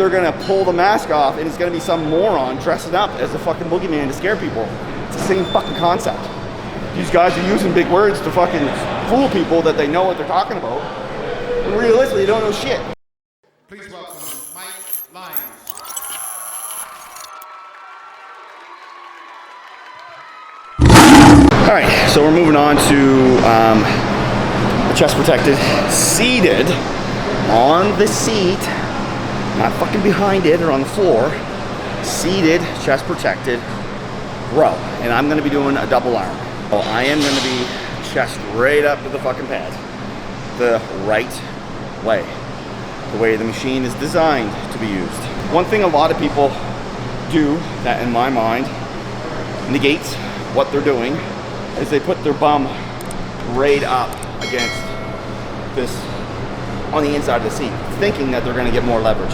they're gonna pull the mask off and it's gonna be some moron dressing up as a fucking boogeyman to scare people. It's the same fucking concept. These guys are using big words to fucking fool people that they know what they're talking about. And realistically, they don't know shit. Please welcome Mike Lyons. All right, so we're moving on to the chest protected, seated on the seat, not fucking behind it or on the floor, seated, chest protected row. And I'm gonna be doing a double arm. So I am gonna be chest right up to the fucking pad, the right way, the way the machine is designed to be used. One thing a lot of people do that in my mind negates what they're doing is they put their bum right up against this on the inside of the seat, thinking that they're gonna get more leverage.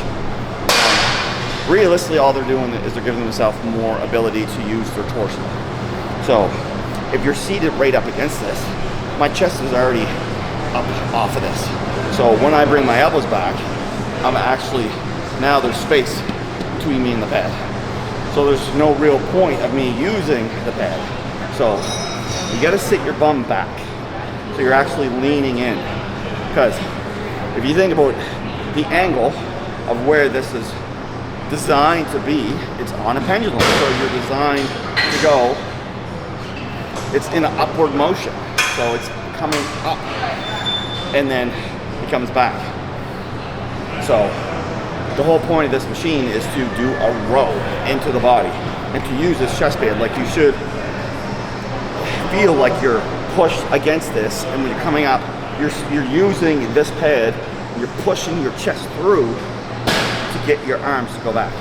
Realistically, all they're doing is they're giving themselves more ability to use their torso. So if you're seated right up against this, my chest is already up off of this. So when I bring my elbows back, I'm actually, now there's space between me and the pad. So there's no real point of me using the pad. So you gotta sit your bum back. So you're actually leaning in. Because if you think about the angle of where this is designed to be, it's on a pendulum. So you're designed to go, it's in an upward motion. So it's coming up and then it comes back. So the whole point of this machine is to do a row into the body and to use this chest pad like you should feel like you're pushed against this, and when you're coming up, you're using this pad, and you're pushing your chest through to get your arms to go back.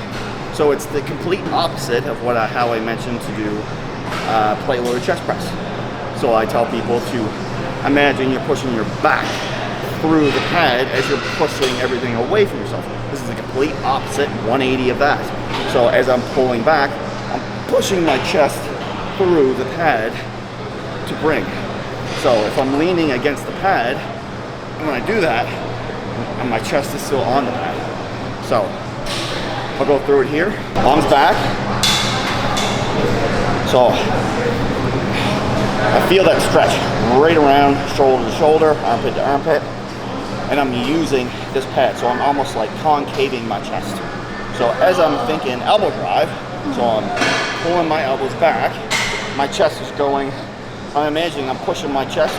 So it's the complete opposite of how I mentioned to do plate loaded chest press. So I tell people to imagine you're pushing your back through the pad as you're pushing everything away from yourself. This is the complete opposite 180 of that. So as I'm pulling back, I'm pushing my chest through the pad to bring. So if I'm leaning against the pad, and when I do that, and my chest is still on the pad. So I'll go through it here. Arms back. So I feel that stretch right around shoulder to shoulder, armpit to armpit, and I'm using this pad. So I'm almost like concaving my chest. So as I'm thinking elbow drive, so I'm pulling my elbows back, my chest is going, I'm imagining I'm pushing my chest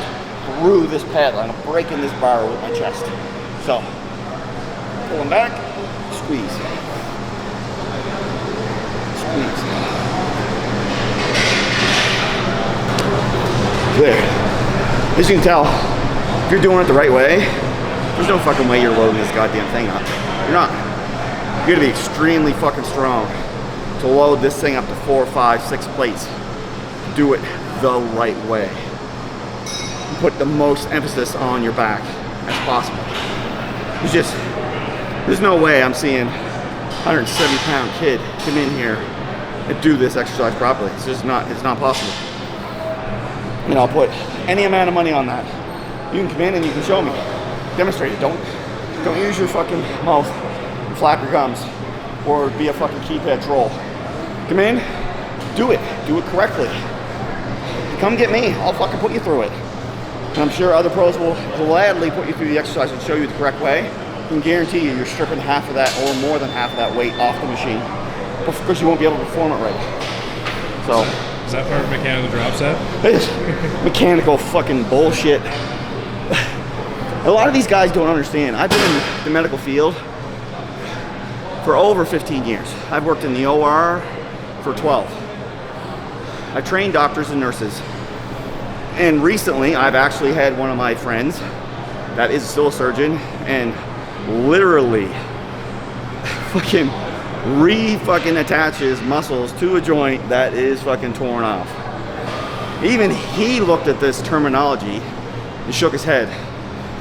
through this pad. I'm breaking this bar with my chest. So, pulling back, squeeze. Squeeze. There. As you can tell, if you're doing it the right way, there's no fucking way you're loading this goddamn thing up. You're not. You're gonna be extremely fucking strong to load this thing up to 4, 5, 6 plates. Do it the right way. Put the most emphasis on your back as possible. There's no way I'm seeing a 170-pound kid come in here and do this exercise properly. It's not possible. You know, I'll put any amount of money on that. You can come in and you can show me. Demonstrate it. Don't use your fucking mouth and flap your gums or be a fucking keypad troll. Come in, do it correctly. Come get me, I'll fucking put you through it. And I'm sure other pros will gladly put you through the exercise and show you the correct way. I can guarantee you, you're stripping half of that or more than half of that weight off the machine because you won't be able to perform it right. So, is that part of mechanical drop set? It is mechanical fucking bullshit. A lot of these guys don't understand. I've been in the medical field for over 15 years. I've worked in the OR for 12. I trained doctors and nurses. And recently, I've actually had one of my friends that is still a surgeon and literally fucking attaches muscles to a joint that is fucking torn off. Even he looked at this terminology and shook his head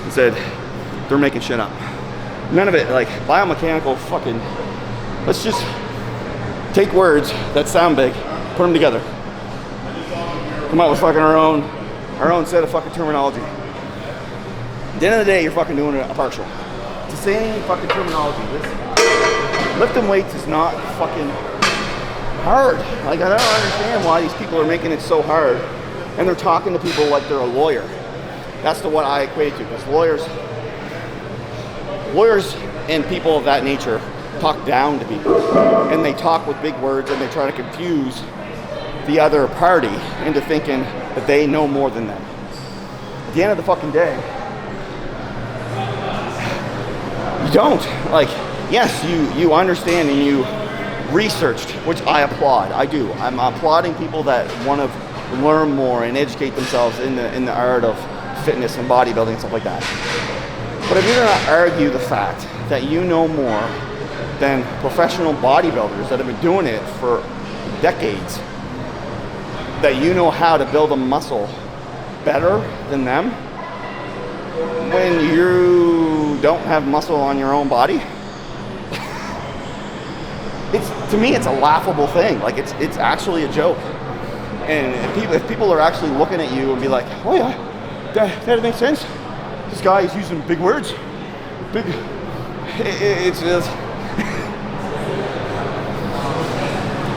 and said, they're making shit up. None of it, like biomechanical fucking, let's just take words that sound big, put them together. Come out with fucking our own set of fucking terminology. At the end of the day, you're fucking doing a partial. It's the same fucking terminology. This Lifting weights is not fucking hard. Like, I don't understand why these people are making it so hard, and they're talking to people like they're a lawyer. That's what I equate to, because lawyers and people of that nature talk down to people, and they talk with big words, and they try to confuse the other party into thinking that they know more than them. At the end of the fucking day, you don't. Like, yes, you understand and you researched, which I applaud. I do. I'm applauding people that want to learn more and educate themselves in the art of fitness and bodybuilding and stuff like that. But if you're going to argue the fact that you know more than professional bodybuilders that have been doing it for decades, that you know how to build a muscle better than them, when you don't have muscle on your own body, to me it's a laughable thing. Like, it's actually a joke. And if people are actually looking at you and be like, oh yeah, that makes sense. This guy is using big words. It's just,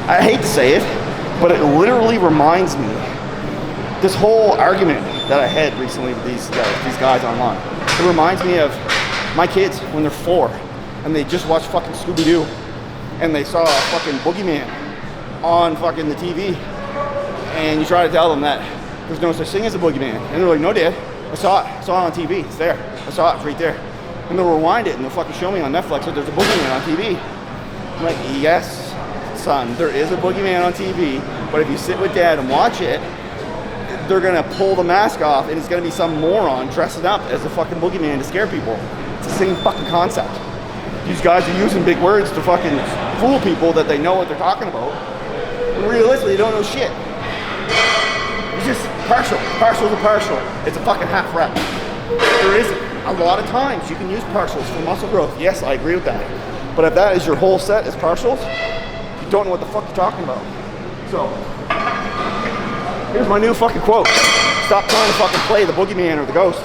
I hate to say it, but it literally reminds me, this whole argument that I had recently with these guys online, it reminds me of my kids when they're 4 and they just watched fucking Scooby-Doo and they saw a fucking boogeyman on fucking the TV, and you try to tell them that there's no such thing as a boogeyman, and they're like, no dad, I saw it on TV, it's there, I saw it right there. And they'll rewind it and they'll fucking show me on Netflix that there's a boogeyman on TV. I'm like, yes, son, there is a boogeyman on TV, but if you sit with dad and watch it, they're gonna pull the mask off and it's gonna be some moron dressing up as a fucking boogeyman to scare people. It's the same fucking concept. These guys are using big words to fucking fool people that they know what they're talking about. And realistically, they don't know shit. It's just partial. Partial's a partial. It's a fucking half rep. There is a lot of times you can use partials for muscle growth. Yes, I agree with that. But if that is your whole set is partials, you don't know what the fuck you're talking about. So, here's my new fucking quote. Stop trying to fucking play the boogeyman or the ghost.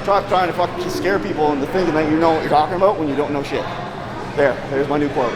Stop trying to fucking scare people into thinking that you know what you're talking about when you don't know shit. There's my new quote.